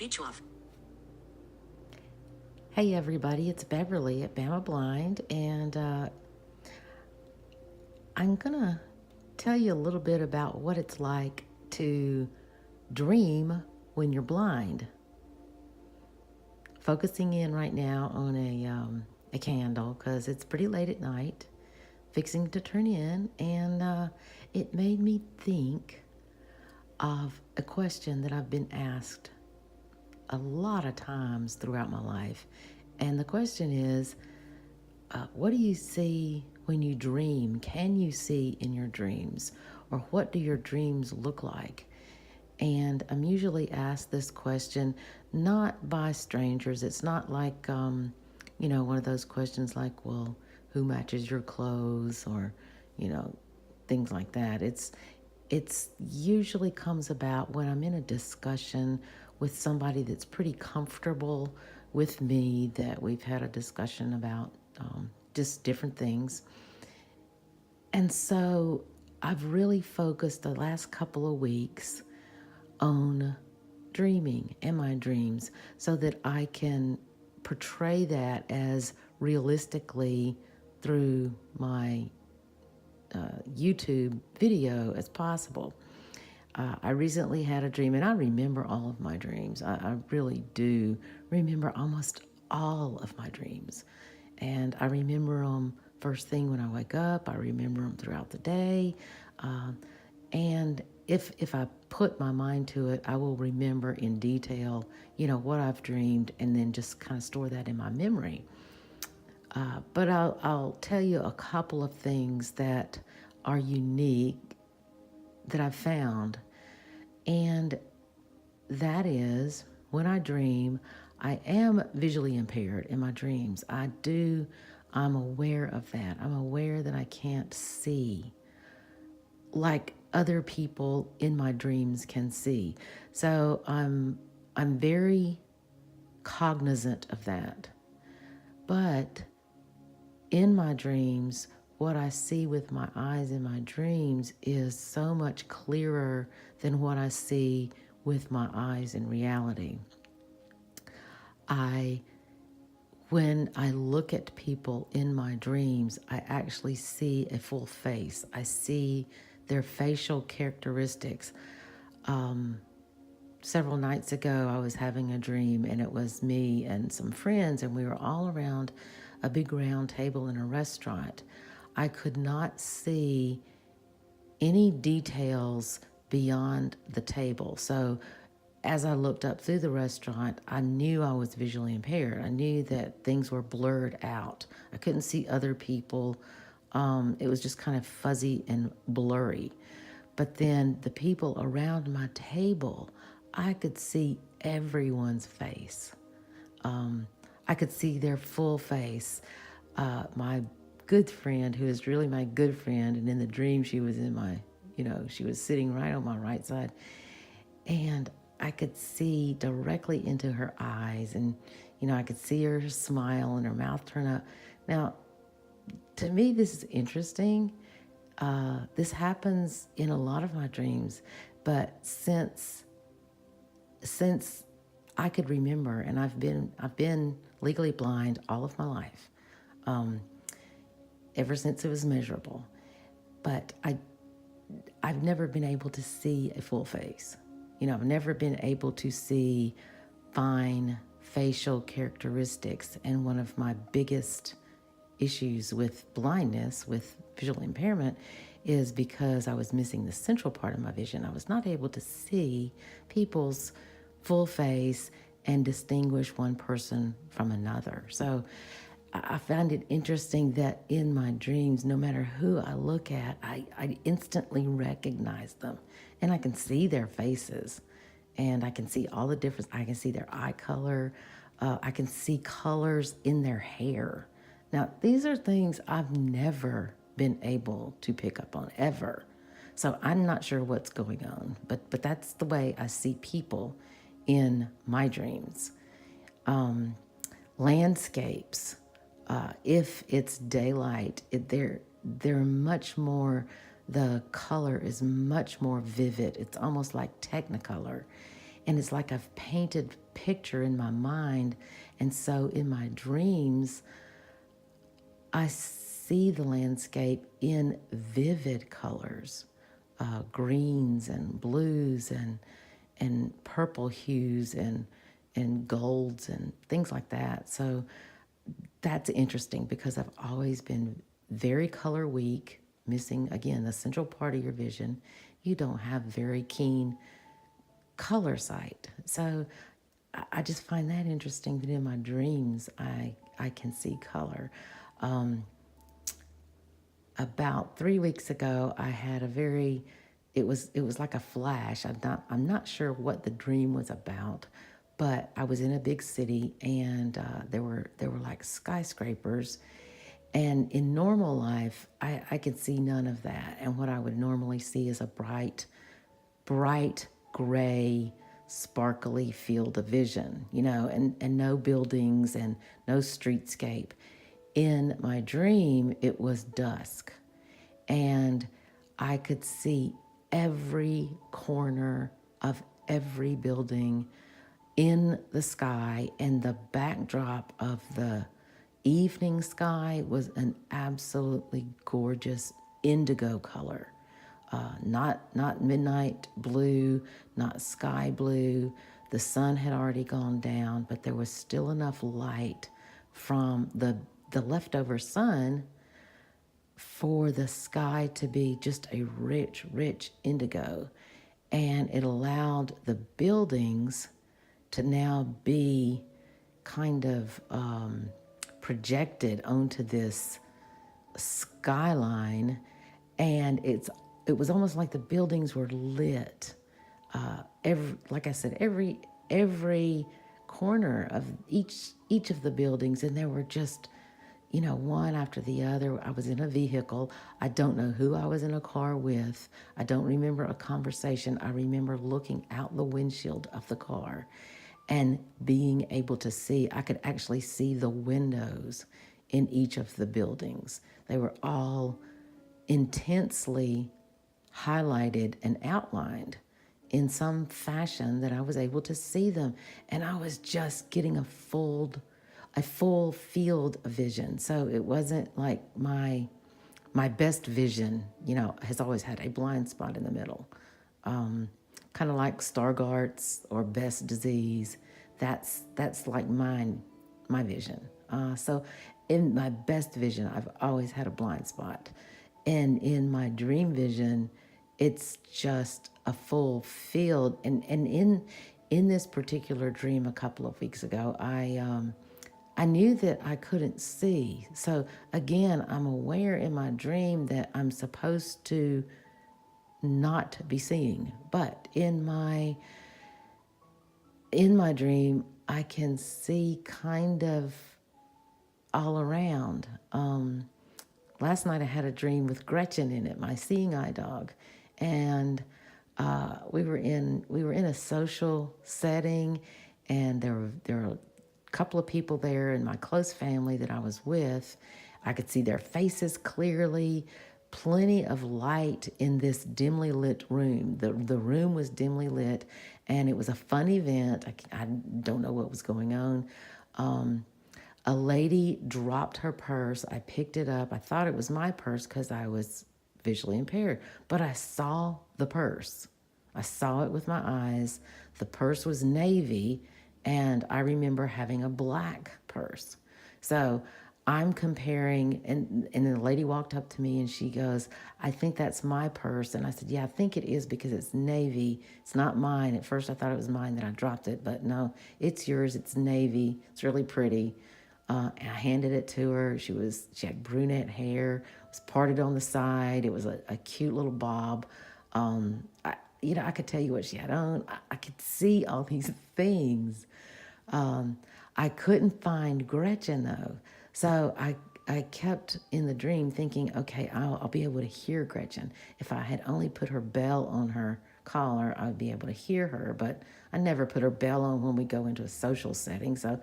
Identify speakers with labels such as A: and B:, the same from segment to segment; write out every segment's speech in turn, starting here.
A: Picture of.
B: Hey everybody, it's Beverly at Bama Blind, and I'm gonna tell you a little bit about what it's like to dream when you're blind. Focusing in right now on a candle because it's pretty late at night, fixing to turn in, and it made me think of a question that I've been asked a lot of times throughout my life. And the question is, what do you see when you dream? Can you see in your dreams? Or what do your dreams look like? And I'm usually asked this question not by strangers. It's not like, one of those questions like, well, who matches your clothes? Or, you know, things like that. It's usually comes about when I'm in a discussion with somebody that's pretty comfortable with me, that we've had a discussion about just different things. And so I've really focused the last couple of weeks on dreaming and my dreams so that I can portray that as realistically through my YouTube video as possible. I recently had a dream, and I remember all of my dreams. I really do remember almost all of my dreams. And I remember them first thing when I wake up. I remember them throughout the day. And if I put my mind to it, I will remember in detail, what I've dreamed, and then just kind of store that in my memory. But I'll tell you a couple of things that are unique that I've found. And that is, when I dream, I am visually impaired in my dreams. I'm aware of that. I'm aware that I can't see like other people in my dreams can see. So I'm very cognizant of that. But in my dreams, what I see with my eyes in my dreams is so much clearer than what I see with my eyes in reality. When I look at people in my dreams, I actually see a full face. I see their facial characteristics. Several nights ago, I was having a dream, and it was me and some friends, and we were all around a big round table in a restaurant. I could not see any details beyond the table. So as I looked up through the restaurant, I knew I was visually impaired. I knew that things were blurred out. I couldn't see other people. It was just kind of fuzzy and blurry. But then the people around my table, I could see everyone's face. I could see their full face. My good friend, who is really my good friend, and in the dream she was she was sitting right on my right side. And I could see directly into her eyes, and, I could see her smile and her mouth turn up. Now, to me, this is interesting. This happens in a lot of my dreams, but since I could remember, and I've been legally blind all of my life, ever since it was measurable, but I've never been able to see a full face. I've never been able to see fine facial characteristics, and one of my biggest issues with blindness, with visual impairment, is because I was missing the central part of my vision. I was not able to see people's full face and distinguish one person from another. So I found it interesting that in my dreams, no matter who I look at, I instantly recognize them, and I can see their faces, and I can see all the difference. I can see their eye color. I can see colors in their hair. Now, these are things I've never been able to pick up on, ever. So I'm not sure what's going on, but that's the way I see people in my dreams. Landscapes, if it's daylight, they're much more, the color is much more vivid. It's almost like Technicolor. And it's like I've painted picture in my mind. And so in my dreams, I see the landscape in vivid colors, greens and blues and purple hues and golds and things like that. So that's interesting because I've always been very color weak, missing again the central part of your vision. You don't have very keen color sight. So I just find that interesting that in my dreams I can see color. About 3 weeks ago, I had a very, it was like a flash. I'm not sure what the dream was about, but I was in a big city and there were like skyscrapers, and in normal life, I could see none of that. And what I would normally see is a bright gray, sparkly field of vision, and no buildings and no streetscape. In my dream, it was dusk, and I could see every corner of every building in the sky, and the backdrop of the evening sky was an absolutely gorgeous indigo color. Not midnight blue, not sky blue. The sun had already gone down, but there was still enough light from the leftover sun for the sky to be just a rich, rich indigo. And it allowed the buildings to now be kind of projected onto this skyline, and it was almost like the buildings were lit. Like I said, every corner of each of the buildings, and there were just one after the other. I was in a vehicle. I don't know who I was in a car with. I don't remember a conversation. I remember looking out the windshield of the car and being able to see. I could actually see the windows in each of the buildings. They were all intensely highlighted and outlined in some fashion that I was able to see them. And I was just getting a full field of vision. So it wasn't like my best vision, has always had a blind spot in the middle. Kind of like Stargardt's or Best's disease. That's like my vision. So in my best vision, I've always had a blind spot. And in my dream vision, it's just a full field. And in this particular dream a couple of weeks ago, I knew that I couldn't see. So again, I'm aware in my dream that I'm supposed to not be seeing. But in my dream, I can see kind of all around. Last night I had a dream with Gretchen in it, my seeing eye dog, and we were in a social setting, and there were a couple of people there in my close family that I was with. I could see their faces clearly. Plenty of light in this dimly lit room. The room was dimly lit, and it was a fun event. I don't know what was going on. A lady dropped her purse. I picked it up. I thought it was my purse because I was visually impaired, but I saw the purse. I saw it with my eyes. The purse was navy, and I remember having a black purse. So I'm comparing, and the lady walked up to me and she goes, "I think that's my purse." And I said, "Yeah, I think it is because it's navy. It's not mine." At first I thought it was mine, then I dropped it, but no, it's yours. It's navy. It's really pretty. And I handed it to her. She had brunette hair. It was parted on the side. It was a cute little bob. I could tell you what she had on. I could see all these things. I couldn't find Gretchen though. So I kept in the dream thinking, okay, I'll be able to hear Gretchen. If I had only put her bell on her collar, I would be able to hear her. But I never put her bell on when we go into a social setting, so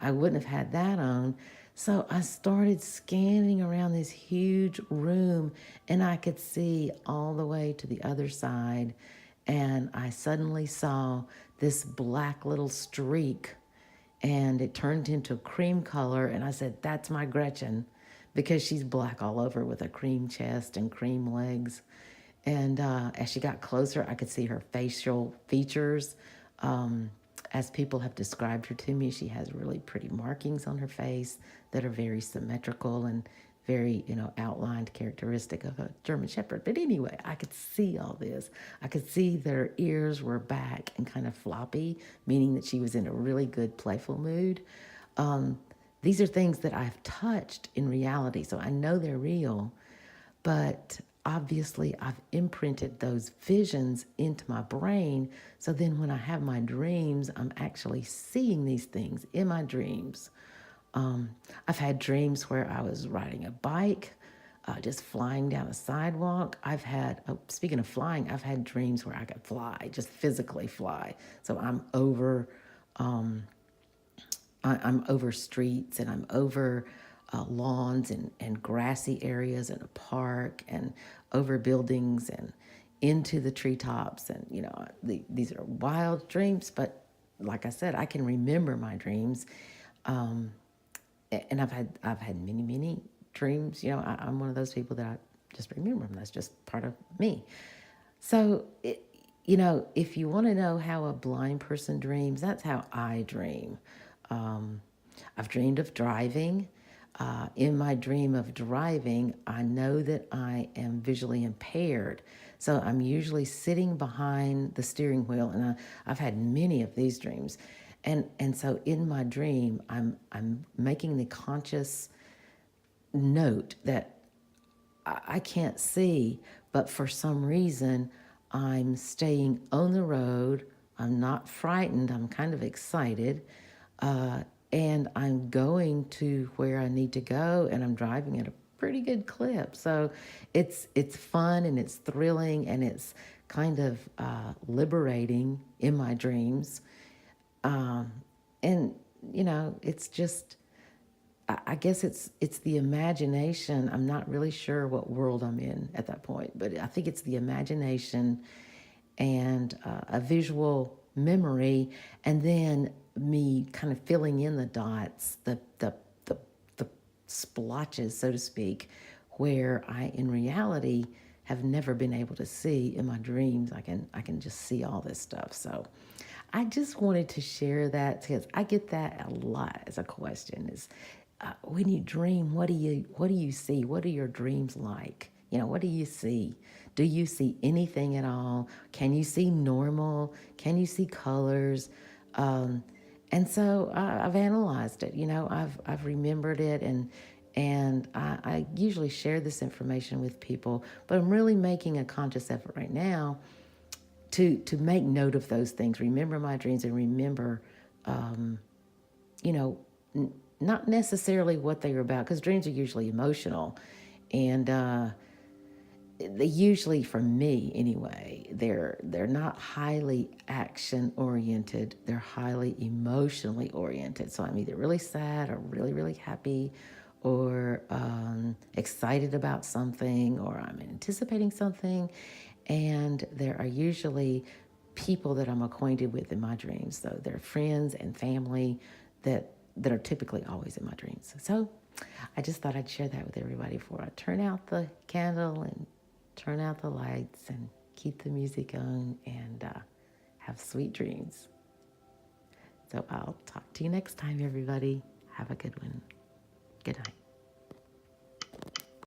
B: I wouldn't have had that on. So I started scanning around this huge room, and I could see all the way to the other side. And I suddenly saw this black little streak, and it turned into cream color. And I said, that's my Gretchen, because she's black all over with a cream chest and cream legs. And as she got closer, I could see her facial features. As people have described her to me, she has really pretty markings on her face that are very symmetrical and very, outlined, characteristic of a German Shepherd. But anyway, I could see all this. I could see that her ears were back and kind of floppy, meaning that she was in a really good, playful mood. These are things that I've touched in reality, so I know they're real, but obviously I've imprinted those visions into my brain. So then when I have my dreams, I'm actually seeing these things in my dreams. I've had dreams where I was riding a bike, just flying down a sidewalk. Speaking of flying, I've had dreams where I could fly, just physically fly. So I'm over streets, and I'm over lawns and grassy areas in a park, and over buildings and into the treetops. And, these are wild dreams, but like I said, I can remember my dreams. And I've had many, many dreams. I'm one of those people that I just remember them. That's just part of me. So, if you want to know how a blind person dreams, that's how I dream. I've dreamed of driving. In my dream of driving, I know that I am visually impaired. So I'm usually sitting behind the steering wheel, and I've had many of these dreams. And so in my dream, I'm making the conscious note that I can't see, but for some reason, I'm staying on the road. I'm not frightened. I'm kind of excited. And I'm going to where I need to go, and I'm driving at a pretty good clip. So it's fun, and it's thrilling, and it's kind of liberating in my dreams. And it's just, I guess it's the imagination. I'm not really sure what world I'm in at that point, but I think it's the imagination and a visual memory, and then me kind of filling in the dots, the splotches, so to speak, where I in reality have never been able to see. In my dreams, I can just see all this stuff. So I just wanted to share that, because I get that a lot as a question. Is when you dream, what do you see? What are your dreams like? What do you see? Do you see anything at all? Can you see normal? Can you see colors? And so I've analyzed it. I've remembered it, and I usually share this information with people. But I'm really making a conscious effort right now to make note of those things. Remember my dreams, and remember, not necessarily what they are about, because dreams are usually emotional, and they usually, for me anyway, they're not highly action oriented. They're highly emotionally oriented. So I'm either really sad or really, really happy, or excited about something, or I'm anticipating something. And there are usually people that I'm acquainted with in my dreams. So they're friends and family that are typically always in my dreams. So I just thought I'd share that with everybody before I turn out the candle and turn out the lights and keep the music on, and have sweet dreams. So I'll talk to you next time, everybody. Have a good one. Good night.